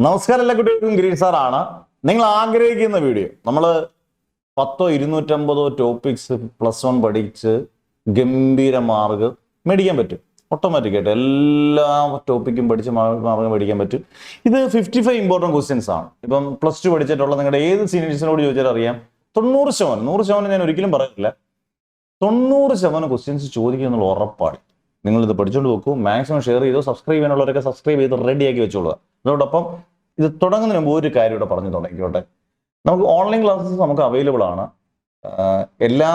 നമസ്കാരം, എല്ലാ കുട്ടികൾക്കും ഗിരീഷ് സാറാണ്. നിങ്ങൾ ആഗ്രഹിക്കുന്ന വീഡിയോ നമ്മൾ 250 ടോപ്പിക്സ് +1 പഠിച്ച് ഗംഭീര മാർക്ക് മേടിക്കാൻ പറ്റും. ഓട്ടോമാറ്റിക്കായിട്ട് എല്ലാ ടോപ്പിക്കും പഠിച്ച് മാർക്ക് മേടിക്കാൻ പറ്റും. ഇത് 55 ഇമ്പോർട്ടൻറ്റ് ക്വസ്റ്റ്യൻസ് ആണ്. ഇപ്പം +2 പഠിച്ചിട്ടുള്ള നിങ്ങളുടെ ഏത് സീനിയേഴ്സിനോട് ചോദിച്ചാൽ അറിയാം, 100% ഞാൻ ഒരിക്കലും പറയുന്നില്ല, 90% ക്വസ്റ്റ്യൻസ് ചോദിക്കുന്നുള്ള ഉറപ്പാണ്. നിങ്ങളിത് പഠിച്ചുകൊണ്ട് വെക്കൂ, മാക്സിമം ഷെയർ ചെയ്തോ, സബ്സ്ക്രൈബ് ചെയ്യാനുള്ളവരൊക്കെ സബ്സ്ക്രൈബ് ചെയ്ത് റെഡിയാക്കി വെച്ചോളുക. അതോടൊപ്പം ഇത് തുടങ്ങുന്നതിന് മുമ്പ് ഒരു കാര്യം ഇവിടെ പറഞ്ഞു തുടങ്ങിക്കോട്ടെ. നമുക്ക് ഓൺലൈൻ ക്ലാസ്സസ് നമുക്ക് അവൈലബിൾ ആണ്. എല്ലാ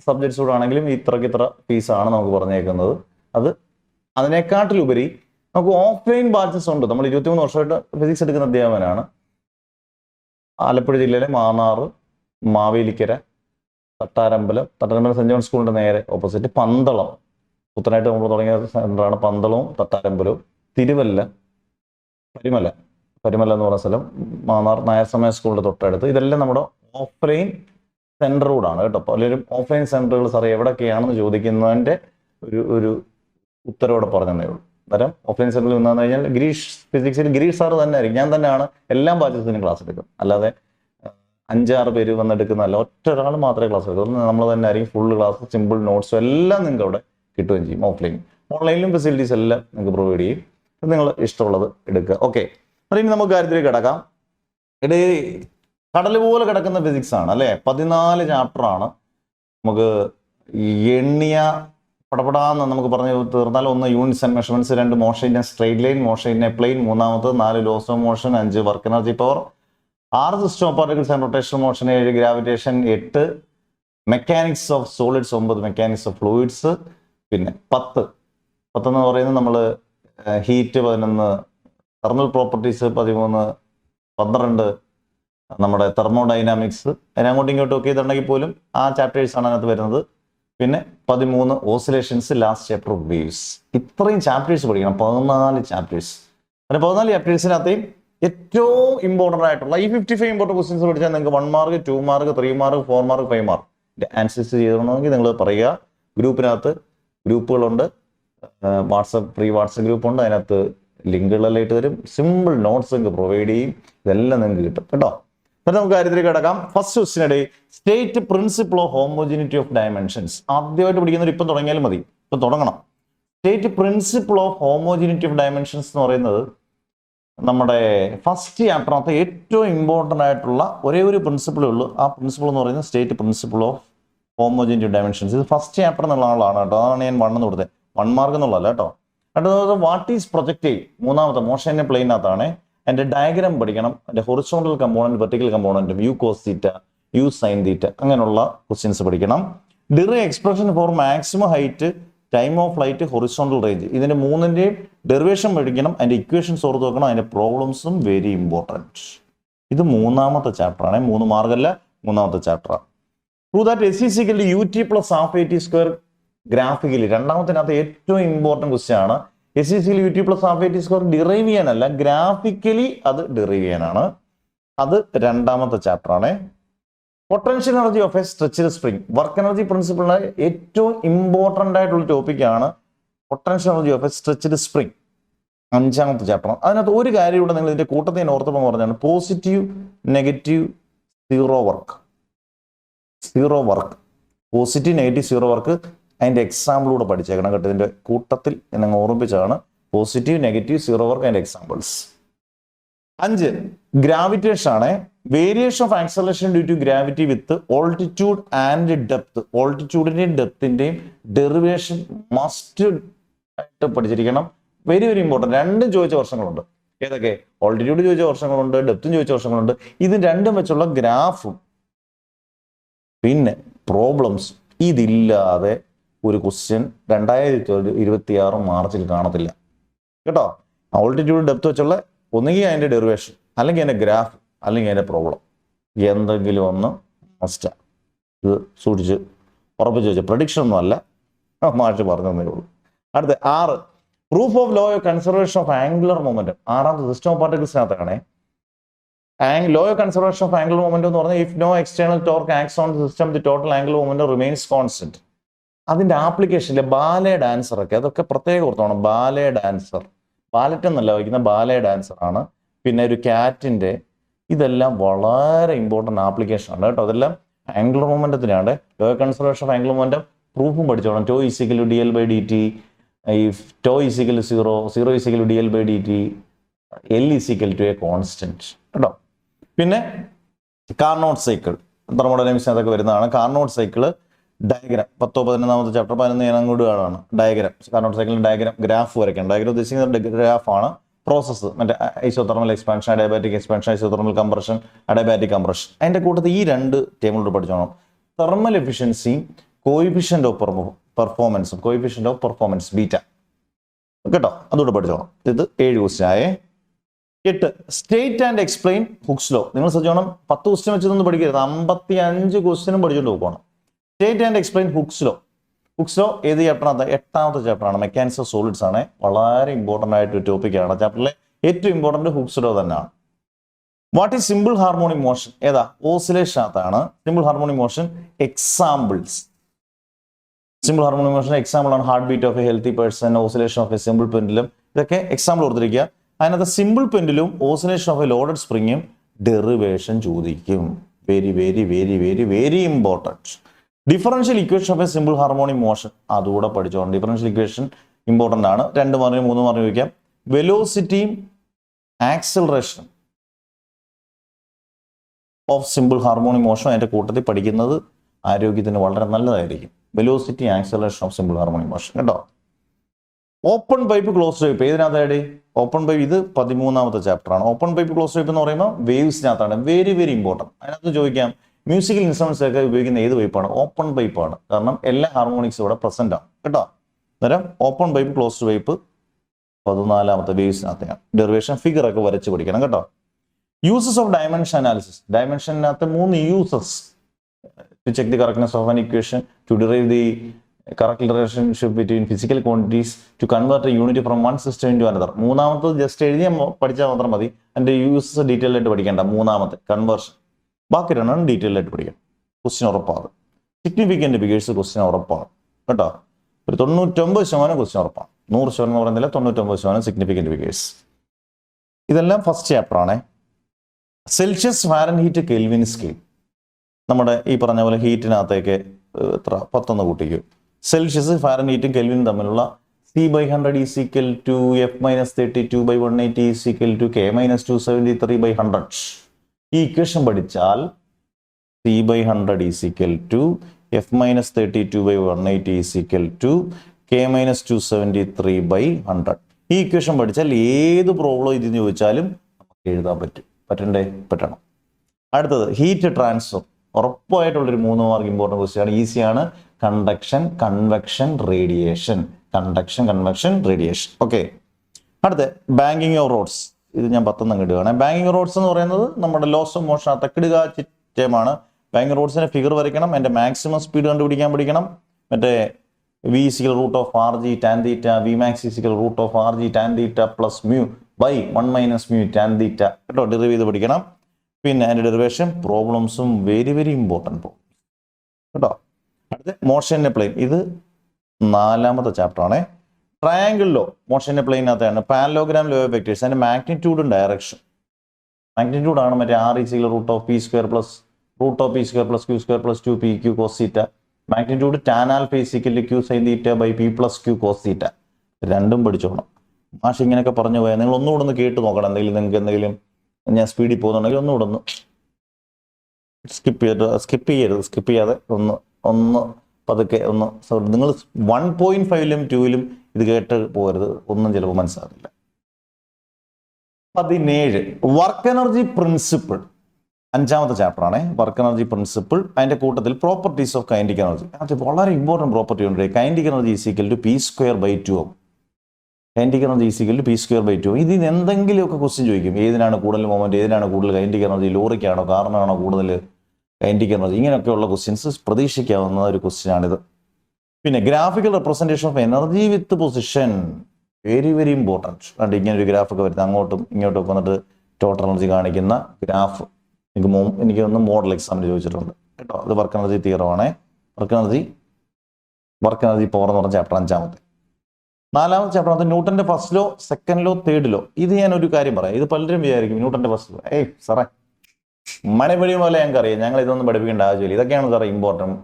സബ്ജക്ട്സോടും ആണെങ്കിലും ഇത്ര ഫീസാണ് നമുക്ക് പറഞ്ഞേക്കുന്നത്. അതിനെക്കാട്ടിലുപരി നമുക്ക് ഓഫ്ലൈൻ ബാച്ചസ് ഉണ്ട്. നമ്മൾ 23 വർഷമായിട്ട് ഫിസിക്സ് എടുക്കുന്ന അധ്യാപകനാണ്. ആലപ്പുഴ ജില്ലയിലെ മാന്നാർ, മാവേലിക്കര, തട്ടാരമ്പലം സെന്റ് ജോൺ സ്കൂളിന്റെ നേരെ ഓപ്പോസിറ്റ് പന്തളം, പുത്തനായിട്ട് നമ്മൾ തുടങ്ങിയ സെന്ററാണ്. പന്തളവും തട്ടാരമ്പലവും, തിരുവല്ല, പരിമല എന്ന് പറഞ്ഞ സ്ഥലം, മാന്നാർ നായർ സമയ സ്കൂളിന്റെ തൊട്ടടുത്ത്. ഇതെല്ലാം നമ്മുടെ ഓഫ്ലൈൻ സെന്റർ കൂടാണ് കേട്ടോ. പലരും ഓഫ്ലൈൻ സെന്ററുകൾ സാർ എവിടെയൊക്കെയാണെന്ന് ചോദിക്കുന്നതിന്റെ ഒരു ഉത്തരവോടെ പറഞ്ഞതേ ഉള്ളൂ. അന്നേരം ഓഫ്ലൈൻ സെന്ററിൽ വന്നു കഴിഞ്ഞാൽ ഫിസിക്സിൽ ഗിരീഷ് സാർ തന്നെ ആയിരിക്കും. ഞാൻ തന്നെയാണ് എല്ലാ ബാച്ചസിനും ക്ലാസ് എടുക്കും. അല്ലാതെ 5-6 പേര് വന്നെടുക്കുന്നതല്ല, ഒരാൾ മാത്രമേ ക്ലാസ് എടുക്കൂ. നമ്മൾ തന്നെ ആയിരിക്കും ഫുൾ ക്ലാസ്, സിമ്പിൾ നോട്ട്സും എല്ലാം നിങ്ങൾക്ക് അവിടെ കിട്ടുകയും ചെയ്യും. ഓൺലൈനിലും ഫെസിലിറ്റീസ് എല്ലാം നിങ്ങൾക്ക് പ്രൊവൈഡ് ചെയ്യും. നിങ്ങൾ ഇഷ്ടമുള്ളത് എടുക്കുക. ഓക്കെ, ഇനി നമുക്ക് കാര്യത്തിലേക്ക് കിടക്കാം. ഇത് കടൽ പോലെ കിടക്കുന്ന ഫിസിക്സ് ആണ് അല്ലേ. 14 ചാപ്റ്ററാണ്. നമുക്ക് എണ്ണിയ പടപടാന്ന് നമുക്ക് പറഞ്ഞു തീർന്നാൽ 1 units and measurements, 2 motion in a straight line, motion in a plane, 4 laws of motion, 5 work energy power, 6 system of particles and rotational motion, 7 gravitation, 8 mechanics of solids, 9 mechanics of fluids, പിന്നെ 10 എന്ന് പറയുന്നത് നമ്മൾ heat, 11 thermal properties, 13 12 നമ്മുടെ thermodynamics. അതിനങ്ങോട്ടും ഇങ്ങോട്ടും ഒക്കെ ഇതുണ്ടെങ്കിൽ പോലും ആ chapters ആണ് അതിനകത്ത് വരുന്നത്. പിന്നെ 13 ഓസിലേഷൻസ്, ലാസ്റ്റ് ചാപ്റ്റർ വേവ്സ്. ഇത്രയും ചാപ്റ്റേഴ്സ് പഠിക്കണം, 14 ചാപ്റ്റേഴ്സ്. അങ്ങനെ 14 ചാപ്റ്റേഴ്സിനകത്തെയും ഏറ്റവും ഇമ്പോർട്ടൻ്റ് ആയിട്ടുള്ള ഈ 55 ഇമ്പോർട്ടൻറ്റ് ക്വസ്റ്റ്യൻസ് പഠിച്ചാൽ നിങ്ങൾക്ക് 1 mark, 2 mark, 3 mark, 4 mark, 5 mark answers ചെയ്യണമെങ്കിൽ നിങ്ങൾ പറയുക. ഗ്രൂപ്പിനകത്ത് ഗ്രൂപ്പുകളുണ്ട്, ഫ്രീ വാട്സപ്പ് ഗ്രൂപ്പുണ്ട്. അതിനകത്ത് ലിങ്കുകളെല്ലാം ഇട്ട് തരും. സിമ്പിൾ നോട്ട്സ് നിങ്ങൾക്ക് പ്രൊവൈഡ് ചെയ്യും. ഇതെല്ലാം നിങ്ങൾക്ക് കിട്ടും കേട്ടോ. എന്നിട്ട് നമുക്ക് കാര്യത്തിലേക്ക് കിടക്കാം. ഫസ്റ്റ് ക്വസ്റ്റിനിടെ state principle of homogeneity of dimensions. ആദ്യമായിട്ട് പഠിക്കുന്നവർ ഇപ്പം തുടങ്ങിയാലും മതി, ഇപ്പം തുടങ്ങണം. State principle of homogeneity of dimensions എന്ന് പറയുന്നത് നമ്മുടെ ഫസ്റ്റ് ചാപ്റ്ററിനകത്ത് ഏറ്റവും ഇമ്പോർട്ടൻ്റ് ആയിട്ടുള്ള ഒരേ ഒരു പ്രിൻസിപ്പിളേ ഉള്ളൂ. ആ പ്രിൻസിപ്പിൾ എന്ന് പറയുന്നത് state principle of homogeneity of dimensions. ഇത് ഫസ്റ്റ് ചാപ്റ്റർ എന്നുള്ള ആളാണ് കേട്ടോ. അതാണ് ഞാൻ 1 എന്ന് കൊടുത്തത്. 1 മാർക്ക് എന്നുള്ളതല്ല കേട്ടോ. അടുത്തത് വാട്ട് ഈസ് പ്രൊജക്റ്റൈൽ, 3ാമത്തെ മോഷൻ ഇൻ എ പ്ലെയിനകത്താണ്. അതിന്റെ ഡയഗ്രാം പഠിക്കണം. അതിന്റെ horizontal component, vertical component, u cos theta, u sine theta, അങ്ങനെയുള്ള ക്വസ്റ്റ്യൻസ് പഠിക്കണം. Derive expression for maximum height, time of flight, horizontal range. ഇതിന്റെ 3ന്റെയും ഡെറിവേഷൻ പഠിക്കണം. അതിന്റെ ഇക്വേഷൻസ് ഓർത്ത് വെക്കണം. അതിന്റെ പ്രോബ്ലംസും വെരി ഇമ്പോർട്ടൻറ്റ്. ഇത് 3ാമത്തെ ചാപ്റ്ററാണ്. 3 മാർക്കല്ല, 3ാമത്തെ ചാപ്റ്ററാണ്. Prove that S is equal to UT plus half AT square graphically. 2ാമത്തിനകത്ത് ഏറ്റവും ഇമ്പോർട്ടൻറ്റ് ക്വസ്റ്റ്യൻ ആണ്. S is equal to UT plus half AT square derive ചെയ്യാനല്ല, ഗ്രാഫിക്കലി അത് ഡിറൈവ് ചെയ്യാനാണ്. അത് 2ാമത്തെ ചാപ്റ്റർ ആണ്. Potential energy of a stretched spring, work energy പ്രിൻസിപ്പിളിന് ഏറ്റവും ഇമ്പോർട്ടൻ്റ് ആയിട്ടുള്ള ടോപ്പിക്കാണ് potential energy of a stretched spring, 5ാമത്തെ ചാപ്റ്റർ. അതിനകത്ത് ഒരു കാര്യം ഇവിടെ നിങ്ങൾ ഇതിന്റെ കൂട്ടത്തിൽ ഓർത്തപ്പം പറഞ്ഞാണ് positive, negative, zero work. Positive, negative, zero work അതിന്റെ എക്സാമ്പിളൂടെ പഠിച്ചേക്കണം കേട്ടോ. ഇതിന്റെ കൂട്ടത്തിൽ എന്നെ ഓർമ്മിച്ചാണ് പോസിറ്റീവ്, നെഗറ്റീവ്, സീറോ വർക്ക് അതിന്റെ എക്സാമ്പിൾസ്. 5 ഗ്രാവിറ്റേഷൻ ആണ്. Variation of acceleration due to gravity with altitude and depth. ഓൾട്ടിറ്റ്യൂഡിന്റെയും ഡെപ്തിന്റെയും ഡെറിവേഷൻ മസ്റ്റ് ആയിട്ട് പഠിച്ചിരിക്കണം. Very important. 2 ചോദിച്ച വർഷങ്ങളുണ്ട്. ഏതൊക്കെ? ഓൾട്ടിറ്റ്യൂഡ് ചോദിച്ച വർഷങ്ങളുണ്ട്, ഡെപ്തും ചോദിച്ച വർഷങ്ങളുണ്ട്. ഇത് 2ഉം വെച്ചുള്ള ഗ്രാഫും പിന്നെ പ്രോബ്ലംസ്. ഇതില്ലാതെ ഒരു ക്വസ്റ്റ്യൻ 2026 മാർച്ചിൽ കാണത്തില്ല കേട്ടോ. ഓൾട്ടിറ്റ്യൂഡ് ഡെപ്ത് വെച്ചുള്ള ഒന്നുകിൽ അതിന്റെ ഡെറിവേഷൻ, അല്ലെങ്കിൽ അതിന്റെ ഗ്രാഫ്, അല്ലെങ്കിൽ അതിന്റെ പ്രോബ്ലം, എന്തെങ്കിലും ഒന്ന് മസ്റ്റാ. ഇത് സൂക്ഷിച്ച് ഉറപ്പിച്ച് വെച്ച പ്രഡിക്ഷൻ ഒന്നും അല്ല, മാഷ് പറഞ്ഞു തന്നേ ഉള്ളൂ. അടുത്ത 6 proof of law of conservation of angular momentum. 6ാമത്തെ സിസ്റ്റം ഓഫ് പാർട്ടിക്കിൾസിനകത്താണ്. Law of conservation of angular momentum എന്ന് പറഞ്ഞാൽ if no external torque acts on system the total angular momentum remains constant. അതിന്റെ ആപ്ലിക്കേഷനിലെ ബാലെ ഡാൻസർ ഒക്കെ അതൊക്കെ പ്രത്യേകം ഓർത്തോണം. ബാലെ ഡാൻസർ, ബാലറ്റ് എന്നല്ല വയ്ക്കുന്ന ബാലെ ഡാൻസർ ആണ്. പിന്നെ ഒരു ക്യാറ്റിൻ്റെ, ഇതെല്ലാം വളരെ ഇമ്പോർട്ടൻ്റ് ആപ്ലിക്കേഷൻ ആണ് കേട്ടോ. അതെല്ലാം ആംഗുലർ മൊമെന്റത്തിനാണ്. Law of conservation of angular momentum പ്രൂഫും പഠിച്ചോണം. Tau is equal d l by d t, tau is equal 0, 0 is equal d l by d t, l is equal to a constant കേട്ടോ. പിന്നെ കാർനോട്ട് സൈക്കിൾ, തെർമോഡൈനാമിക്സിനകത്തൊക്കെ വരുന്നതാണ്. കാർനോട്ട് സൈക്കിള് ഡയഗ്രാം 10-11 ചാപ്റ്റർ 11 ഞാൻ അങ്ങോട്ട് കാണാണ്. Diagram, Carnot സൈക്കിളിന്റെ diagram, graph വരയ്ക്കണം. ഡയഗ്രാം ഉദ്ദേശിക്കുന്നത് ഗ്രാഫാണ്. പ്രോസസ്സ് മറ്റേ isothermal expansion, adiabatic expansion, isothermal compression, adiabatic compression. അതിന്റെ കൂട്ടത്തിൽ ഈ 2 ടേബിളോട് പഠിച്ചോണം. തെർമൽ എഫിഷ്യൻസിയും കോയിഫിഷ്യന്റ് ഓഫ് പെർഫോമൻസും, കോയിഫിഷ്യന്റ് ഓഫ് പെർഫോമൻസ് ബീറ്റ കേട്ടോ, അതുകൂടെ പഠിച്ചോണം. ഇത് 7 ക്വസ്റ്റ്യൻ ആയേ. 8 state and explain Hooke's law. നിങ്ങൾ ശ്രദ്ധിച്ചോണം, 10 ക്വസ്റ്റ്യൻ വെച്ചതൊന്നും പഠിക്കരുത്, 55 ക്വസ്റ്റ്യനും പഠിച്ചുകൊണ്ട് പോകണം. State and explain Hooke's law. Hooks law ഏത് ചാപ്റ്ററാണ്? 8ാമത്തെ ചാപ്റ്ററാണ്. മെക്കാനിക്സ് ഓഫ് സോളിഡ്സ് ആണ്. വളരെ ഇമ്പോർട്ടൻ്റ് ആയിട്ട് ടോപ്പിക്കാണ്. ചാപ്റ്ററിലെ ഏറ്റവും ഇമ്പോർട്ടൻറ്റ് ഹുക്സ് ലോ തന്നെയാണ്. What is simple harmonic motion? ഏതാ? ഓസിലേഷനകത്താണ് simple harmonic motion. Examples, simple harmonic motion example ആണ് heart beat of a healthy person, oscillation of a simple pendulum. ഇതൊക്കെ എക്സാമ്പിൾ ഓർത്തിരിക്കുക. അതിനകത്ത് സിമ്പിൾ പെൻഡുലും ഓസിലേഷൻ ഓഫ് എ ലോഡഡ് സ്പ്രിങ്ങും derivation ചോദിക്കും. Very very very very very important. Differential equation of a simple harmonic motion അതുകൂടെ പഠിച്ചോണം. Differential equation important ആണ്. 2 മാർക്കിന് 3 മാർക്കിന് ചോദിക്കാം. വെലോസിറ്റിയും acceleration of simple harmonic motion അതിൻ്റെ കൂട്ടത്തിൽ പഠിക്കുന്നത് ആരോഗ്യത്തിന് വളരെ നല്ലതായിരിക്കും. Velocity acceleration of simple harmonic motion കേട്ടോ. ഓപ്പൺ പൈപ്പ് ക്ലോസ്ഡ് പൈപ്പ് ഏതിനകത്തായി? ഓപ്പൺ പൈപ്പ്, ഇത് 13ാമത്തെ ചാപ്റ്റർ ആണ്. ഓപ്പൺ പൈപ്പ് ക്ലോസ്ഡ് പൈപ്പ് എന്ന് പറയുമ്പോൾ വേവ്സിനകത്താണ്. Very very important. അതിനകത്ത് ചോദിക്കാം മ്യൂസിക്കൽ ഇൻസ്ട്രുമെന്റ്സ് ഒക്കെ ഉപയോഗിക്കുന്ന ഏത് പൈപ്പാണ്? ഓപ്പൺ പൈപ്പാണ്. കാരണം എല്ലാ ഹാർമോണിക്സും ഇവിടെ പ്രസന്റ് ആണ് കേട്ടോ. അന്നേരം ഓപ്പൺ പൈപ്പ് ക്ലോസ്ഡ് പൈപ്പ് 14ാമത്തെ വേവ്സിനകത്തെയാണ്. ഡെറിവേഷൻ ഫിഗർ ഒക്കെ വരച്ച് പഠിക്കണം കേട്ടോ. Uses of dimension analysis. ഡയമെൻഷനകത്ത് 3 uses. To check the correctness of an equation, to derive the correct relationship between physical quantities, to convert a unit from one system into another. 3ാമത്തെ just എഴുതിയാൽ പഠിച്ചാൽ മാത്രം മതി. അതിന്റെ യൂസസ് ഡീറ്റെയിൽ ആയിട്ട് പഠിക്കേണ്ട. 3ാമത്തെ കൺവേർഷൻ. ബാക്കി 2 ഡീറ്റെയിൽ ആയിട്ട് പഠിക്കണം. ക്വസ്റ്റ്യൻ ഉറപ്പാണ്. സിഗ്നിഫിക്കന്റ് ഫിഗേഴ്സ് ക്വസ്റ്റ്യൻ ഉറപ്പാണ് കേട്ടോ. ഒരു 99% ക്വസ്റ്റ്യൻ ഉറപ്പാണ്. 100% എന്ന് പറയുന്നില്ല, 99% സിഗ്നിഫിക്കന്റ് ഫിഗേഴ്സ്. ഇതെല്ലാം ഫസ്റ്റ് ചാപ്റ്റർ ആണ്. Celsius, Fahrenheit, kelvin scale. നമ്മുടെ ഈ പറഞ്ഞ പോലെ ഹീറ്റിനകത്തേക്ക് എത്ര 11 കൂട്ടിക്കും. സെൽഷ്യസ്, ഫാരൻഹീറ്റും കെൽവിനും തമ്മിലുള്ള C/100 is equal to F-32/180 is equal to K-273/100. ഈ ഇക്വേഷൻ പഠിച്ചാൽ C/100 is equal to F-32/180 is equal to K-273/100. ഈ ഇക്വേഷൻ പഠിച്ചാൽ ഏത് പ്രോബ്ലം ഇതിന് ചോദിച്ചാലും നമുക്ക് എഴുതാൻ പറ്റും. പറ്റണം. അടുത്തത് ഹീറ്റ് ട്രാൻസ്ഫർ. ഉറപ്പായിട്ടുള്ളൊരു 3 മാർക്ക് ഇമ്പോർട്ടൻറ്റ് ക്വസ്റ്റ്യൻ ആണ്. ഈസിയാണ്. Conduction, convection, radiation. Conduction, convection, radiation. Okay. അടുത്ത ബാങ്കിങ് ഓഫ് റോഡ്സ്. ഇത് ഞാൻ 10 ഇടുകയാണ്. ബാങ്കിങ് റോഡ്സ് എന്ന് പറയുന്നത് നമ്മുടെ ലോസ് ഓഫ് മോഷൻ തക്കിടുക ചിറ്റമാണ്. ബാങ്കിങ് റോഡ്സിന്റെ ഫിഗർ വരയ്ക്കണം. എൻ്റെ മാക്സിമം സ്പീഡ് കണ്ടുപിടിക്കാൻ പഠിക്കണം. മറ്റേ V = √RG tan θ, Vmax = √RG tan θ plus μ by 1 - μ tan θ കേട്ടോ. ഡെറിവ് ചെയ്ത് പഠിക്കണം. പിന്നെ അതിൻ്റെ ഡെറിവേഷൻ പ്രോബ്ലംസും വെരി വെരി ഇമ്പോർട്ടൻറ്റ് കേട്ടോ. അടുത്ത മോഷൻ്റെ പ്ലെയിൻ. ഇത് 4ാമത്തെ ചാപ്റ്റർ ആണ്. ട്രയാങ്കിൾ ലോ മോഷൻ്റെ പ്ലെയിനകത്താണ്. Parallelogram law of vectors. അതിൻ്റെ മാഗ്നിറ്റ്യൂഡും ഡയറക്ഷൻ. മാഗ്നിറ്റ്യൂഡാണ് മറ്റേ R = √P² + Q² + 2PQ cos θ. Magnitude tan α = Q sin θ by P + Q cos θ. രണ്ടും പഠിച്ചോണം. മാഷ് ഇങ്ങനെയൊക്കെ പറഞ്ഞു പോയാൽ നിങ്ങൾ ഒന്നുകൂടെ ഒന്ന് കേട്ട് നോക്കണം. നിങ്ങൾക്ക് എന്തെങ്കിലും ഞാൻ സ്പീഡിൽ പോകുന്നുണ്ടെങ്കിൽ ഒന്നുകൂടെ ഒന്ന് സ്കിപ്പ് ചെയ്യാതെ ഒന്ന് പതുക്കെ ഒന്ന്. നിങ്ങൾ 1.5ലും 2ലും ഇത് കേട്ട് പോകരുത്. ഒന്നും ചിലപ്പോൾ മനസ്സിലാകില്ല. 17 വർക്ക് എനർജി പ്രിൻസിപ്പിൾ. 5ാമത്തെ ചാപ്റ്റർ ആണ്. Work energy principle. അതിന്റെ കൂട്ടത്തിൽ പ്രോപ്പർട്ടീസ് ഓഫ് കൈനറ്റിക് എനർജി. അത് വളരെ ഇമ്പോർട്ടൻറ്റ് പ്രോപ്പർട്ടി ഉണ്ട്. Kinetic energy = P²/2. Kinetic energy = P²/2. ഇതിന് എന്തെങ്കിലുമൊക്കെ ക്വസ്റ്റ്യൻ ചോദിക്കും. ഏതിനാണ് കൂടുതൽ മൊമെന്റ്, ഏതിനാണ് കൂടുതൽ കൈനറ്റിക് എനർജി, ലോറിക്കാണോ കാറിനാണോ കൂടുതൽ കൈനറ്റിക് എനർജി, ഇങ്ങനെയൊക്കെയുള്ള ക്വസ്റ്റ്യൻസ് പ്രതീക്ഷിക്കാവുന്ന ഒരു ക്വസ്റ്റ്യൻ ആണിത്. പിന്നെ graphical representation of energy with position. Very very important. അതുകൊണ്ട് ഇങ്ങനെ ഒരു ഗ്രാഫൊക്കെ വരുന്നത് അങ്ങോട്ടും ഇങ്ങോട്ടും ഒക്കെ വന്നിട്ട് ടോട്ടൽ എനർജി കാണിക്കുന്ന ഗ്രാഫ്. എനിക്ക് ഒന്ന് മോഡൽ എക്സാമിന് ചോദിച്ചിട്ടുണ്ട് കേട്ടോ. അത് വർക്ക് എനർജി തിയറം ആണ്. വർക്ക് എനർജി പവർ എന്ന് പറഞ്ഞ ചാപ്റ്റർ 5ാമത്തെ. നാലാമത്തെ ചാപ്റ്റർ ന്യൂട്ടന്റെ first law, second law, third law. ഇത് ഞാൻ ഒരു കാര്യം പറയാം, ഇത് പലരും വിചാരിക്കും ന്യൂട്ടന്റെ ഫസ്റ്റ് ലോ, സാറേ മണിപടി പോലെ ഞങ്ങൾക്ക് അറിയാം, ഞങ്ങൾ ഇതൊന്നും പഠിപ്പിക്കേണ്ട ആവശ്യമില്ല, ഇതൊക്കെയാണ് സാറേ ഇമ്പോർട്ടൻറ്റ്,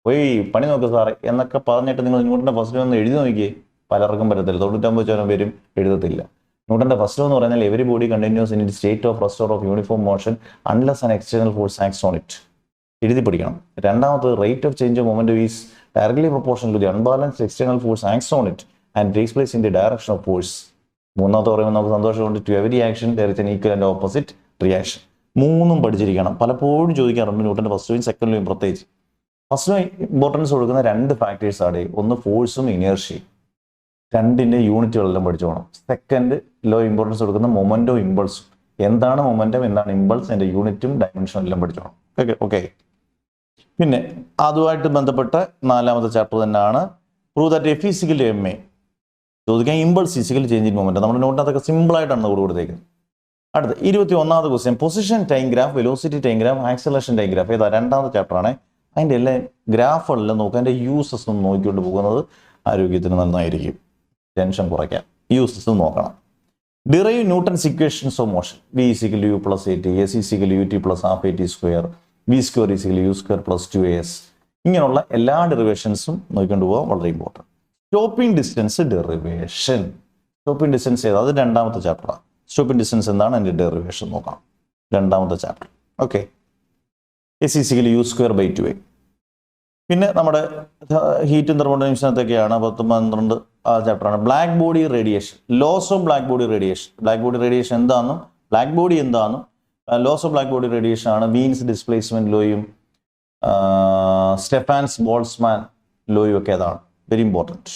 പോയി പണി നോക്ക് സാറേ എന്നൊക്കെ പറഞ്ഞിട്ട് നിങ്ങൾ ന്യൂട്ടന്റെ ഫസ്റ്റ് ലോ ഒന്ന് എഴുതി നോക്കിയേ. പലർക്കും പറ്റത്തില്ല, 99% പേരും എഴുതത്തില്ല. ന്യൂട്ടന്റെ ഫസ്റ്റ് ലോ എന്ന് പറഞ്ഞാൽ every body continues in it state of rest of uniform motion unless an external force acts on it. എഴുതി പഠിക്കണം. രണ്ടാമത് rate of change of momentum is directly proportional to the unbalanced external force acts on it and takes place in the direction of force. മൂന്നാമത്തെ പറയുമ്പോൾ നമുക്ക് സന്തോഷമുണ്ട്, to every action there is an equal and opposite reaction. മൂന്നും പഠിച്ചിരിക്കണം. പലപ്പോഴും ചോദിക്കാറുണ്ട് ന്യൂട്ടന്റെ first ലോയും സെക്കൻഡ് ലോയും പ്രത്യേകിച്ച്. ഫസ്റ്റ് ലോ ഇമ്പോർട്ടൻസ് കൊടുക്കുന്ന രണ്ട് ഫാക്ടേഴ്സ് ആണ്, ഒന്ന് ഫോഴ്സും ഇനേർഷ്യയും. രണ്ടിൻ്റെ യൂണിറ്റുകളെല്ലാം പഠിച്ചു പോകണം. സെക്കൻഡ് ലോ ഇമ്പോർട്ടൻസ് കൊടുക്കുന്ന മൊമെന്റോ ഇമ്പൾസും. എന്താണ് മൊമെന്റം, എന്താണ് ഇമ്പൾസ്, അതിന്റെ യൂണിറ്റും ഡയമെൻഷനും എല്ലാം പഠിച്ചു പോകണം. ഓക്കെ. പിന്നെ അതുമായിട്ട് ബന്ധപ്പെട്ട നാലാമത്തെ ചാപ്റ്റർ തന്നെയാണ് prove that F is equal to m a. ചോദിക്കാൻ impulse is equal change in momentum. നമ്മുടെ നോട്ടിനകത്തൊക്കെ സിമ്പിൾ ആയിട്ടാണ് കൊടുത്തേക്കുന്നത്. അടുത്ത 21ാമത്തെ question, position time graph, velocity time graph, acceleration time graph. ഏതാ രണ്ടാമത്തെ ചാപ്റ്റർ ആണ്. അതിൻ്റെ എല്ലാം ഗ്രാഫുകളെല്ലാം നോക്കുക, അതിൻ്റെ യൂസസ് ഒന്ന് നോക്കിക്കൊണ്ട് പോകുന്നത് ആരോഗ്യത്തിന് നന്നായിരിക്കും. ടെൻഷൻ കുറയ്ക്കാം. യൂസസ് നോക്കണം. Derive Newton's equations of motion. V is equal to u plus a t, s is equal to u t plus half a t square, v square is equal to u square plus 2as. ഇങ്ങനെയുള്ള എല്ലാ ഡെറിവേഷൻസും നോക്കിക്കൊണ്ട് പോകാൻ വളരെ important. Stopping distance derivation. Stopping distance ഏതാ? അത് രണ്ടാമത്തെ ചാപ്റ്ററാണ്. സ്റ്റോപ്പിംഗ് ഡിസ്റ്റൻസ് എന്താണ്, അതിൻ്റെ ഡെറിവേഷൻ നോക്കാം. രണ്ടാമത്തെ chapter. Okay. S is equal to u square by 2a. പിന്നെ നമ്മുടെ ഹീറ്റും തെർമോഡൈനാമിക്സിനകത്തൊക്കെയാണ് 10, 12 ആ ചാപ്റ്ററാണ്. Black body radiation, laws of black body radiation. Black body radiation എന്താണെന്നും ബ്ലാക്ക് ബോഡി എന്താണെന്നും laws of black body radiation ആണ് വീൻസ് ഡിസ്പ്ലേസ്മെന്റ് ലോയും സ്റ്റെഫാൻസ് ബോൾസ്മാൻ ലോയും ഒക്കെ അതാണ് വെരി ഇമ്പോർട്ടൻറ്റ്.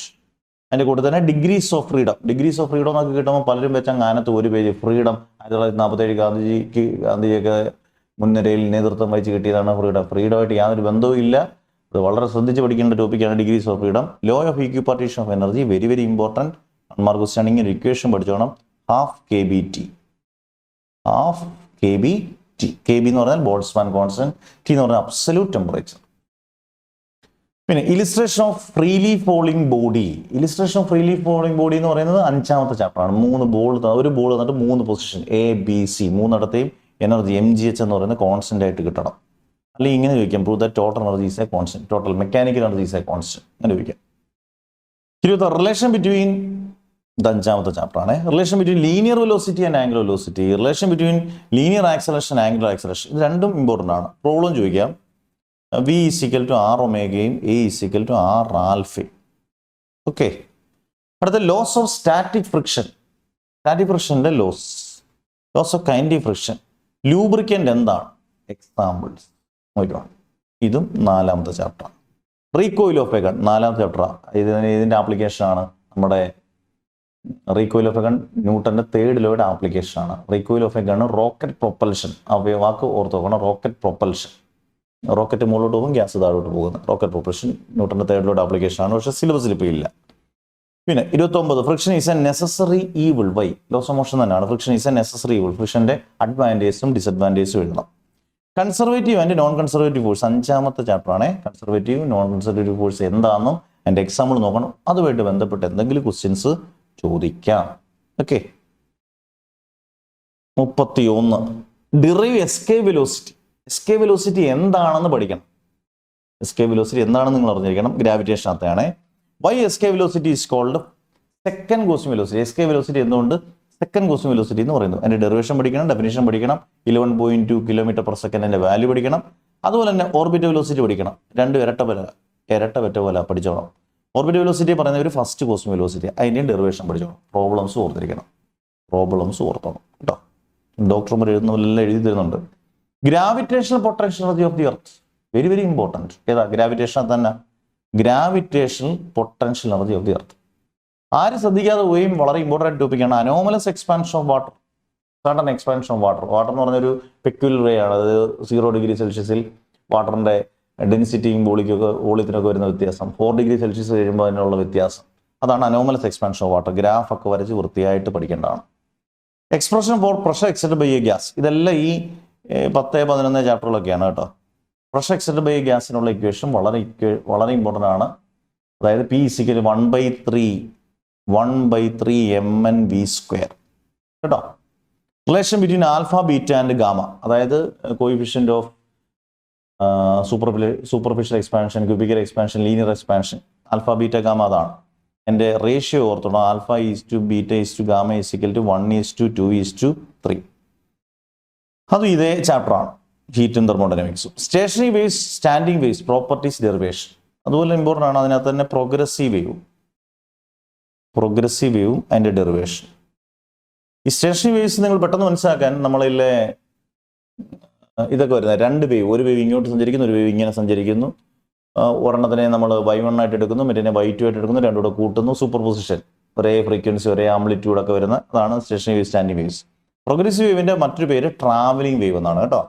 അതിൻ്റെ കൂടെ തന്നെ degrees of freedom. Degrees of freedom എന്നൊക്കെ കിട്ടുമ്പോൾ പലരും വെച്ചാൽ അങ്ങനത്തെ ഒരു പേജ് ഫ്രീഡം 1947 ഗാന്ധിജിയൊക്കെ മുൻനിരയിൽ നേതൃത്വം വഹിച്ച് കിട്ടിയതാണ് ഫ്രീഡം. ഫ്രീഡമായിട്ട് യാതൊരു ബന്ധവും ഇല്ല. അത് വളരെ ശ്രദ്ധിച്ച് പഠിക്കേണ്ട ടോപ്പിക്കാണ് degrees of freedom. Law of equipartition of energy very very important. Mark question ഇങ്ങനെ ഇക്വേഷൻ പഠിച്ചോണം. Half kBT. Half kBT. kB എന്ന് പറഞ്ഞാൽ ബോൾട്സ്മാൻ കോൺസ്റ്റന്റ്, T എന്ന് പറഞ്ഞാൽ അബ്സല്യൂട്ട് ടെമ്പറേച്ചർ. പിന്നെ illustration of freely falling body. Illustration of freely falling body എന്ന് പറയുന്നത് 5ാമത്തെ ചാപ്റ്ററാണ്. 3 ബോൾ, ഒരു ബോൾ തന്നിട്ട് 3 പൊസിഷൻ ABC, മൂന്നിടത്തെയും എനർജി MgH എന്ന് പറയുന്നത് കോൺസ്റ്റന്റ് ആയിട്ട് കിട്ടണം. അല്ലെങ്കിൽ ഇങ്ങനെ ചോദിക്കാം, prove that total energy is a constant, total mechanical energy is a constant. അങ്ങനെ ചോദിക്കാം. 20 റിലേഷൻ ബിറ്റ്വീൻ, ഇത് 5ാമത്തെ ചാപ്റ്റർ ആണ്. Relation between linear velocity and angular velocity, relation between linear acceleration angular acceleration. ഇത് രണ്ടും ഇമ്പോർട്ടൻ്റ് ആണ്. പ്രോബ്ലം ചോദിക്കാം. V is equal to R ഒമേഗയും A is equal to R ആൽഫയും. Okay. അടുത്ത laws of static friction. Static ഫ്രിക്ഷൻ്റെ laws of kinetic friction. Lubricant എന്താണ്? Examples നോക്കാം. ഇതും 4ാമത്തെ ചാപ്റ്ററാണ്. റീകോയിൽ ഓഫ് എ ഗൺ 4ാമത്തെ ചാപ്റ്ററാണ്. ഇതിൻ്റെ ആപ്ലിക്കേഷനാണ് നമ്മുടെ റീകോയിൽ ഓഫ് എ ഗൺ. ന്യൂട്ടൻ്റെ 3rd ലോയുടെ ആപ്ലിക്കേഷനാണ്. Recoil of a gun rocket propulsion. ആ വാക്ക് ഓർത്ത് നോക്കണം, റോക്കറ്റ് പ്രൊപ്പൽഷൻ. റോക്കറ്റ് മുകളിലോട്ട് പോകും, ഗ്യാസ് താഴോട്ട് പോകുന്നത്. റോക്കറ്റ് പ്രൊപ്പൽഷൻ ന്യൂട്ടൻ്റെ 3rd ലോയുടെ ആപ്ലിക്കേഷനാണ്. പക്ഷേ സിലബസിൽ ഇപ്പോൾ ഇല്ല. പിന്നെ 29 friction is a necessary evil. Why? Laws of motion തന്നെയാണ്. Friction is a necessary evil. ഫ്രിക്ഷൻ്റെ അഡ്വാൻറ്റേജും ഡിസഡ്വാൻറ്റേജും എഴുതണം. Conservative and non conservative force 5ാമത്തെ ചാപ്റ്ററാണ്. കൺസർവേറ്റീവ് നോൺ കൺസർവേറ്റീവ് ഫോഴ്സ് എന്താണെന്നും എൻ്റെ എക്സാമ്പിൾ നോക്കണം. അതുമായിട്ട് ബന്ധപ്പെട്ട് എന്തെങ്കിലും ക്വസ്റ്റ്യൻസ് ചോദിക്കാം. Okay. 31 derive escape velocity. Escape velocity എന്താണെന്ന് പഠിക്കണം. എസ്കേപ്പ് വെലോസിറ്റി എന്താണെന്ന് നിങ്ങൾ അറിഞ്ഞിരിക്കണം. ഗ്രാവിറ്റേഷനകത്തെയാണ്. Why escape velocity is called second cosmic velocity. Escape velocity എന്തുകൊണ്ട് സെക്കൻഡ് കോസ്മിക് വെലോസിറ്റി എന്ന് പറയുന്നത്? അതിൻ്റെ ഡെറിവേഷൻ പഠിക്കണം, ഡെഫിനിഷൻ പഠിക്കണം, 11.2 km/s വാല്യൂ പഠിക്കണം. അതുപോലെ തന്നെ ഓർബിറ്റൽ വെലോസിറ്റി പഠിക്കണം. 2 ഇരട്ട പോലെ പഠിച്ചോണം. ഓർബിറ്റൽ വെലോസിറ്റി പറയുന്ന ഒരു ഫസ്റ്റ് കോസ്മിക് വെലോസിറ്റി, അതിൻ്റെയും ഡെറിവേഷൻ പഠിച്ചോണം. പ്രോബ്ലംസ് ഓർത്തിരിക്കണം. പ്രോബ്ലംസ് ഓർത്തോണം കേട്ടോ. ഡോക്ടർമാർ എഴുതുന്നവരെല്ലാം എഴുതി തരുന്നുണ്ട്. Gravitational potential energy of the earth very very important. ഏതാ? ഗ്രാവിറ്റേഷൻ തന്നെ. Gravitational potential energy of the earth ആരും ശ്രദ്ധിക്കാതെ പോയും വളരെ ഇമ്പോർട്ടൻ്റ് ടോപ്പിക്കാണ്. Anomalous expansion of water. Sudden expansion of water. Water എന്ന് പറഞ്ഞൊരു പെക്യുലർ റേ ആണ്. അതായത് 0 ഡിഗ്രി സെൽഷ്യസിൽ വാട്ടറിൻ്റെ ഡെൻസിറ്റിയും വോളിയത്തിനൊക്കെ വരുന്ന വ്യത്യാസം, 4 ഡിഗ്രി സെൽഷ്യസ് കഴിയുമ്പോൾ അതിനുള്ള വ്യത്യാസം, അതാണ് അനോമലസ് എക്സ്പാൻഷൻ ഓഫ് വാട്ടർ. ഗ്രാഫൊക്കെ വരച്ച് വൃത്തിയായിട്ട് പഠിക്കേണ്ടതാണ്. Expression for pressure exerted by a gas. ഇതെല്ലാം ഈ 10, 11 ചാപ്റ്ററുകളൊക്കെയാണ് കേട്ടോ. പ്രഷർ എക്സെപ്റ്റഡ് ബൈ എ ഗ്യാസിനുള്ള ഇക്വേഷൻ വളരെ ഇമ്പോർട്ടൻ്റ് ആണ്. അതായത് P = 1/3 1/3 mn/v². കേട്ടോ. Relation between alpha, beta and gamma, അതായത് coefficient of superficial expansion, cubical expansion, linear expansion, alpha, beta, gamma. അതാണ് എൻ്റെ റേഷ്യോ. ഓർത്തോണം, alpha is to beta is to gamma is equal to 1:2:3. അതും ഇതേ ചാപ്റ്ററാണ്, ഹീറ്റും തെർമോഡൈനാമിക്സും. Stationary waves, standing waves, properties, derivation. അതുപോലെ ഇമ്പോർട്ടൻ്റ് ആണ്. അതിനകത്ത് തന്നെ പ്രോഗ്രസീവ് വേവും അതിൻ്റെ ഡെറിവേഷൻ. ഈ സ്റ്റേഷനറി വേവ്സ് നിങ്ങൾ പെട്ടെന്ന് മനസ്സിലാക്കാൻ നമ്മളിലെ ഇതൊക്കെ വരുന്നത് 2 വേവ്, ഒരു വേവ് ഇങ്ങോട്ട് സഞ്ചരിക്കുന്നു, ഒരു വേവ് ഇങ്ങനെ സഞ്ചരിക്കുന്നു. ഒരെണ്ണത്തിനെ നമ്മൾ y1 ആയിട്ട് എടുക്കുന്നു, മറ്റേ y2 ആയിട്ട് എടുക്കുന്നു, രണ്ടും കൂടെ കൂട്ടുന്നു, സൂപ്പർ പൊസിഷൻ, ഒരേ ഫ്രീക്വൻസി, ഒരേ ആംപ്ലിറ്റ്യൂഡ് ഒക്കെ വരുന്ന അതാണ് stationary wave, standing waves. Progressive വേവിന്റെ മറ്റൊരു പേര് ട്രാവലിംഗ് വേവ് എന്നാണ് കേട്ടോ.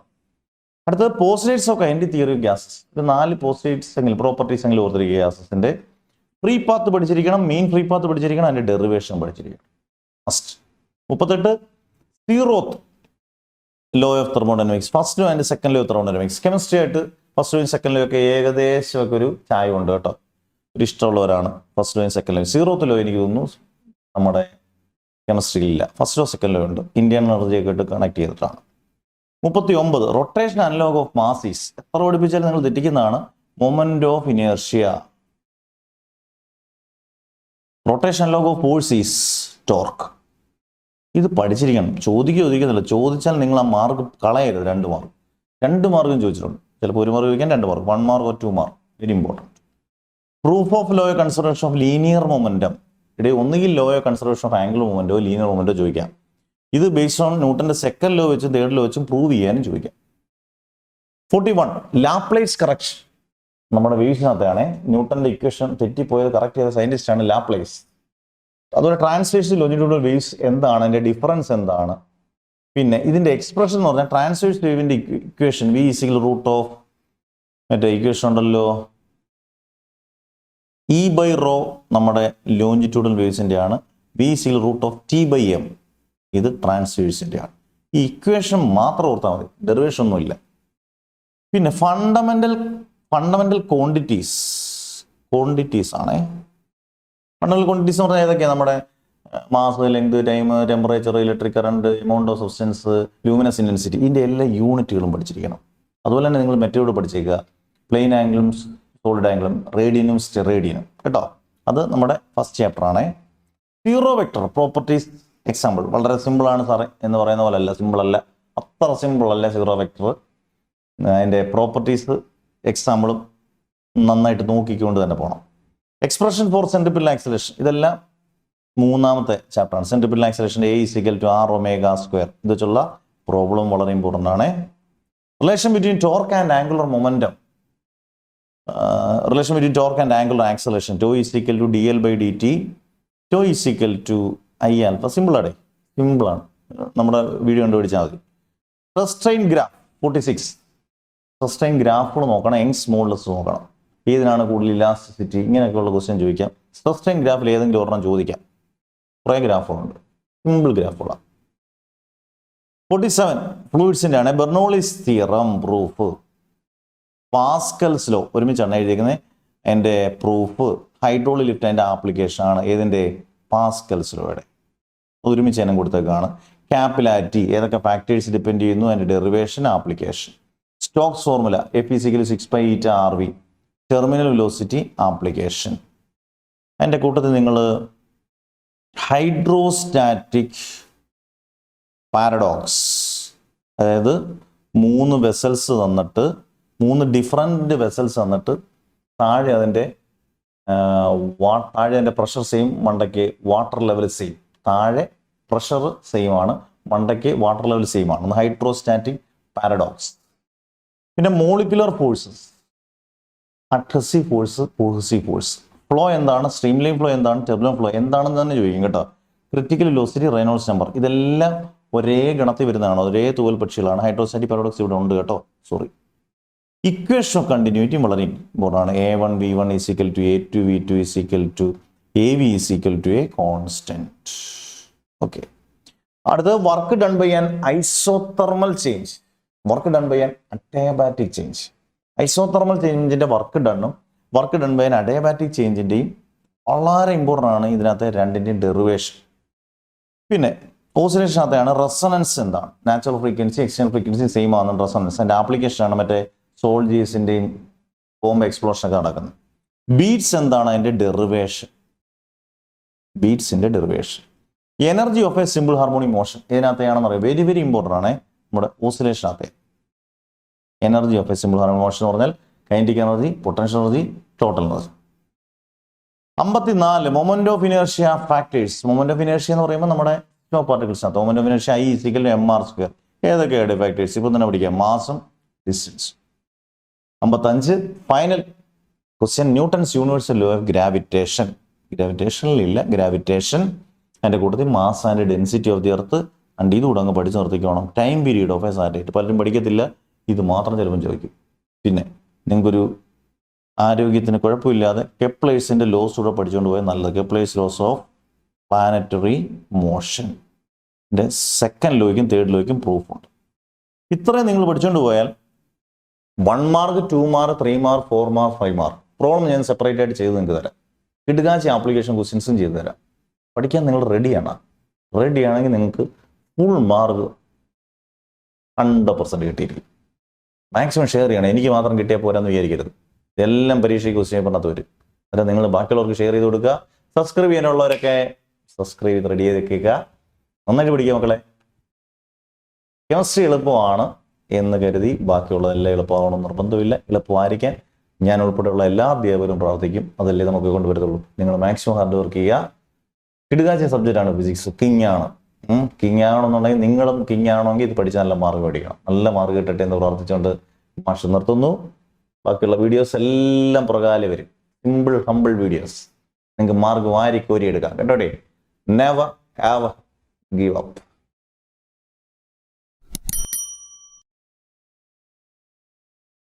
അടുത്തത് postulates of kinetic theory of gases. ഇത് 4 പോസ്റ്റ്ലേറ്റ്സ് എങ്കിലും പ്രോപ്പർട്ടീസ് എങ്കിലും ഓർത്തിരിക്കുക. ഗ്യാസസിന്റെ ഫ്രീ പാത്ത് പഠിച്ചിരിക്കണം, മെയിൻ ഫ്രീ പാത്ത് പഠിച്ചിരിക്കണം, അതിന്റെ ഡെറിവേഷൻ പഠിച്ചിരിക്കണം. First 38 zeroth law of thermodynamics, first law and second law of thermodynamics. Chemistry ആയിട്ട് ഫസ്റ്റ് ലോയും സെക്കൻഡ് ലോ ഒക്കെ ഏകദേശം ഒക്കെ ഒരു ചായ ഉണ്ട് കേട്ടോ. ഒരു ഇഷ്ടമുള്ളവരാണ് ഫസ്റ്റ് ലോയും സെക്കൻഡ് ലോയും. സീറോത്ത് ലോ എനിക്ക് തോന്നുന്നു നമ്മുടെ കെമിസ്ട്രിയിലില്ല. ഫസ്റ്റ് ലോ സെക്കൻഡ് ലോ ഉണ്ട്, ഇന്ത്യൻ എനർജി ഒക്കെ ആയിട്ട് കണക്ട് ചെയ്തിട്ടാണ്. 39 rotation analog of mass is, എത്ര പഠിപ്പിച്ചാലും നിങ്ങൾ തെറ്റിക്കുന്നതാണ്, moment of inertia. Rotation analog of force is torque. ഇത് പഠിച്ചിരിക്കണം. ചോദിക്കുന്നില്ല, ചോദിച്ചാൽ നിങ്ങൾ ആ മാർക്ക് കളയരുത്. 2 മാർക്കും ചോദിച്ചിട്ടുണ്ട്. ചിലപ്പോൾ 1 മാർക്ക് ചോദിക്കാൻ 2 mark, 1 mark or 2 mark. Very important. Proof of law of conservation of linear momentum. ഇടയിൽ ഒന്നുകിൽ law of conservation of angular memento linear memento ചോദിക്കാം. ഇത് ബേസ്ഡ് ഓൺ ന്യൂട്ടന്റെ സെക്കൻഡ് ലോ വെച്ചും തേർഡ് ലോ വെച്ചും പ്രൂവ് ചെയ്യാനും ചോദിക്കാം. 41 ലാപ്ലേസ് കറക്ഷൻ. നമ്മുടെ വേവ്സിനകത്താണ് ന്യൂട്ടന്റെ ഇക്വേഷൻ തെറ്റിപ്പോയത് കറക്റ്റ് ചെയ്ത സയന്റിസ്റ്റാണ് ലാപ്ലേസ്. അതുപോലെ ട്രാൻസ്ലേഷൻ ലോഞ്ചിറ്റ്യൂഡൽ വേവ്സ് എന്താണ്, അതിന്റെ ഡിഫറൻസ് എന്താണ്, പിന്നെ ഇതിന്റെ എക്സ്പ്രഷൻ എന്ന് പറഞ്ഞാൽ ട്രാൻസ്വേഴ്സ് വേവിന്റെ ഇക്വേഷൻ v √ ഓഫ് മറ്റേ ഇക്വേഷൻ ഉണ്ടല്ലോ E/ρ നമ്മുടെ ലോഞ്ചിറ്റ്യൂഡൽ വേവ്സിന്റെ ആണ്, v √ ഓഫ് T/m ഇത് ട്രാൻസ്വേഴ്സിന്റെ ആണ്. ഈ ഇക്വേഷൻ മാത്രം ഓർത്താൽ മതി, ഡെറിവേഷൻ ഒന്നുമില്ല. പിന്നെ ഫണ്ടമെന്റൽ ക്വാണ്ടിറ്റീസ് ആണേ. ഫണ്ടമെന്റൽ ക്വാണ്ടിറ്റീസ് എന്ന് പറഞ്ഞാൽ ഏതൊക്കെയാണ്? നമ്മുടെ mass, length, time, temperature, electric current, amount of substance, luminous intensity, ഇതിന്റെ എല്ലാ യൂണിറ്റുകളും പഠിച്ചിരിക്കണം. അതുപോലെ തന്നെ നിങ്ങൾ മെത്തേഡ് പഠിച്ചേക്കുക, പ്ലെയിൻ ആംഗിളും സോളിഡ് ആംഗിളും, റേഡിയനും സ്റ്റെറേഡിയനും കേട്ടോ. അത് നമ്മുടെ ഫസ്റ്റ് ചാപ്റ്റർ ആണേ. Zero vector properties example. വളരെ സിമ്പിൾ ആണ് സാറേ എന്ന് പറയുന്ന പോലെ അല്ല, സിമ്പിൾ അല്ല, അത്ര സിമ്പിൾ അല്ല സീറോ വെക്ടർ. അതിൻ്റെ പ്രോപ്പർട്ടീസ് എക്സാമ്പിളും നന്നായിട്ട് നോക്കിക്കൊണ്ട് തന്നെ പോകണം. എക്സ്പ്രഷൻ ഫോർ സെൻട്രിപിറ്റൽ ആക്സിലറേഷൻ, ഇതെല്ലാം 3ാമത്തെ ചാപ്റ്ററാണ്. Centripetal acceleration A = r⍵². ഇത് വെച്ചുള്ള പ്രോബ്ലം വളരെ ഇമ്പോർട്ടൻ്റ് ആണ്. Relation between torque and angular momentum. Relation between torque and angular acceleration. τ = dl/dt, τ = I∝. സിമ്പിളാണ്. നമ്മുടെ വീഡിയോ കണ്ടുപിടിച്ചാൽ മതി. Sustain graph 46. സസ്റ്റൈൻ ഗ്രാഫുകൾ നോക്കണം, യങ്സ് മോഡുലസ് നോക്കണം. ഏതിനാണ് കൂടുതൽ ഇലാസ്റ്റിസിറ്റി, ഇങ്ങനെയൊക്കെയുള്ള ക്വസ്റ്റ്യൻ ചോദിക്കാം. സസ്റ്റൈൻ ഗ്രാഫിൽ ഏതെങ്കിലും ഒരെണ്ണം ചോദിക്കാം. കുറേ ഗ്രാഫുകളുണ്ട്, സിമ്പിൾ ഗ്രാഫുകളാണ്. 47 ഫ്ലൂയിഡ്സിൻ്റെ ആണ്. Bernoulli's theorem proof. Pascal's law ഒരുമിച്ചാണ് എഴുതിയിരിക്കുന്നത്. എൻ്റെ പ്രൂഫ് ഹൈഡ്രോളിക് ലിഫ്റ്റ് അതിൻ്റെ ആപ്ലിക്കേഷൻ ആണ്. ഏതിൻ്റെ? പാസ്കൽസ് ലോയുടെ. ഒരുമിച്ച് ഇനം കൊടുത്തേക്കാണ്. ക്യാപിലാരിറ്റി ഏതൊക്കെ ഫാക്ടേഴ്സ് ഡിപ്പെൻഡ് ചെയ്യുന്നു, അതിൻ്റെ derivation, application. Stokes formula F = 6π∗RV. Terminal velocity, application. അതിൻ്റെ കൂട്ടത്തിൽ നിങ്ങൾ ഹൈഡ്രോസ്റ്റാറ്റിക് പാരഡോക്സ്, അതായത് 3 വെസൽസ് തന്നിട്ട് 3 ഡിഫറെൻറ്റ് വെസൽസ് തന്നിട്ട് താഴെ അതിൻ്റെ പ്രഷർ സെയിം, മണ്ടയ്ക്ക് വാട്ടർ ലെവൽ സെയിം. താഴെ പ്രഷർ സെയിം ആണ്, മണ്ടയ്ക്ക് വാട്ടർ ലെവൽ സെയിം ആണ്. Hydrostatic paradox. പിന്നെ molecular forces, adhesive force, cohesive force. Flow എന്താണ്, സ്ട്രീം ലൈൻ ഫ്ലോ എന്താണ്, ടെർബുലന്റ് ഫ്ലോ എന്താണെന്ന് തന്നെ ചോദിക്കും കേട്ടോ. ക്രിറ്റിക്കൽ വെലോസിറ്റി, റെയ്നോൾഡ്സ് നമ്പർ, ഇതെല്ലാം ഒരേ ഗണത്തിൽ വരുന്നതാണ്, ഒരേ തൂവൽ പക്ഷികളാണ്. ഹൈഡ്രോസ്റ്റാറ്റിക് പാരഡോക്സ് ഇവിടെ ഉണ്ട് കേട്ടോ, സോറി. ഇക്വേഷൻ ഓഫ് കണ്ടിന്യൂറ്റി വളരെ ഇമ്പോർട്ടൻ്റ് ആണ്. A1 V1 = A2 V2 = AV = a constant. Okay. അടുത്തത് work done by an isothermal change, work done by an adiabatic change. Isothermal ചേഞ്ചിന്റെ work done by an adiabatic ചേഞ്ചിന്റെയും വളരെ important ആണ് ഇതിനകത്തെ രണ്ടിൻ്റെയും derivation. പിന്നെ ഓസിലേഷനകത്തെയാണ് റെസൊണൻസ് എന്താണ്, natural frequency external frequency same ആണെന്ന് റെസൊണൻസ്. അതിൻ്റെ ആപ്ലിക്കേഷനാണ് മറ്റേ സോൾജേഴ്സിൻ്റെയും ബോംബ് എക്സ്പ്ലോഷനൊക്കെ നടക്കുന്നത്. ബീറ്റ്സ് എന്താണ് അതിൻ്റെ ഡെറിവേഷൻ, ബീറ്റ്സിൻ്റെ derivation. Energy of a simple harmonic motion ഇതിനകത്തെയാണെന്ന് അറിയാം, വെരി വെരി ഇമ്പോർട്ടൻ്റ് ആണ് നമ്മുടെ ഓസിലേഷനകത്തെ. Energy of a simple harmonic motion എന്ന് പറഞ്ഞാൽ kinetic energy, potential energy, total energy. 54 moment of inertia factors. Moment of inertia എന്ന് പറയുമ്പോൾ നമ്മുടെ സ്നോ പാർട്ടിക്കിൾസിനകത്ത് മൊമെന്റ് ഓഫ് ഇനേർഷ്യ I=mr². ഏതൊക്കെയാണ് ഫാക്ടേഴ്സ് ഇപ്പം തന്നെ പഠിക്കാം, മാസും distance. 55 final question, Newton's universal law of gravitation. ഗ്രാവിറ്റേഷനിലില്ല, ഗ്രാവിറ്റേഷൻ. അതിൻ്റെ കൂട്ടത്തിൽ mass and density of the earth. And ഇതുകൂടെ അങ്ങ് പഠിച്ച് നിർത്തിക്കോണം. Time period of a satellite പലരും പഠിക്കത്തില്ല, ഇത് മാത്രം ചിലപ്പം ചോദിക്കും. പിന്നെ നിങ്ങൾക്കൊരു ആരോഗ്യത്തിന് കുഴപ്പമില്ലാതെ കെപ്ലേഴ്സിൻ്റെ ലോസ് കൂടെ പഠിച്ചുകൊണ്ട് പോയാൽ നല്ലത്. കെപ്ലേഴ്സ് ലോസ് ഓഫ് പ്ലാനറ്ററി മോഷൻ്റെ സെക്കൻഡ് ലോയ്ക്കും തേർഡ് ലോയ്ക്കും പ്രൂഫുണ്ട്. ഇത്രയും നിങ്ങൾ പഠിച്ചുകൊണ്ട് പോയാൽ 1 mark 2 mark 3 mark 4 mark 5 mark problem ഞാൻ സെപ്പറേറ്റ് ആയിട്ട് ചെയ്ത് നിങ്ങൾക്ക് തരാം. കിടുകാച്ചി ആപ്ലിക്കേഷൻ ക്വസ്റ്റ്യൻസും ചെയ്തു തരാം. പഠിക്കാൻ നിങ്ങൾ റെഡിയാണ്. റെഡിയാണെങ്കിൽ നിങ്ങൾക്ക് ഫുൾ മാർക്ക് 100% കിട്ടിയിരിക്കും. മാക്സിമം ഷെയർ ചെയ്യണം. എനിക്ക് മാത്രം കിട്ടിയാൽ പോരാന്ന് വിചാരിക്കരുത്. ഇതെല്ലാം പരീക്ഷയ്ക്ക് ക്വസ്റ്റ്യൻ പറഞ്ഞത് വരും. അല്ല, നിങ്ങൾ ബാക്കിയുള്ളവർക്ക് ഷെയർ ചെയ്ത് കൊടുക്കുക. സബ്സ്ക്രൈബ് ചെയ്യാനുള്ളവരൊക്കെ സബ്സ്ക്രൈബ് ചെയ്ത് റെഡി ചെയ്ത് വെക്കുക. നന്നായിട്ട് പഠിക്കുക മക്കളെ. കെമിസ്ട്രി എളുപ്പമാണ് എന്ന് കരുതി ബാക്കിയുള്ളതെല്ലാം എളുപ്പമാകണമെന്ന് നിർബന്ധമില്ല. എളുപ്പമായിരിക്കാൻ ഞാൻ ഉൾപ്പെടെയുള്ള എല്ലാ അധ്യാപകരും പ്രാർത്ഥിക്കും. അതല്ലേ നമുക്ക് കൊണ്ടുവരത്തുള്ളൂ. നിങ്ങൾ മാക്സിമം ഹാർഡ് വർക്ക് ചെയ്യുക. കിടുകാച്ച സബ്ജക്റ്റാണ് ഫിസിക്സ്. കിങ് ആണ്. കിങ് ആണെന്നുണ്ടെങ്കിൽ നിങ്ങളും കിങ് ആണെങ്കിൽ ഇത് പഠിച്ച് നല്ല മാർക്ക് മേടിക്കണം. നല്ല മാർക്ക് കിട്ടട്ടെ എന്ന് പ്രാർത്ഥിച്ചുകൊണ്ട് മാഷ് നിർത്തുന്നു. ബാക്കിയുള്ള വീഡിയോസ് എല്ലാം പ്രകാലെ വരും. Simple humble videos. നിങ്ങൾക്ക് മാർക്ക് വാരി കോരി എടുക്കാം കേട്ടോടെ. Never have give up.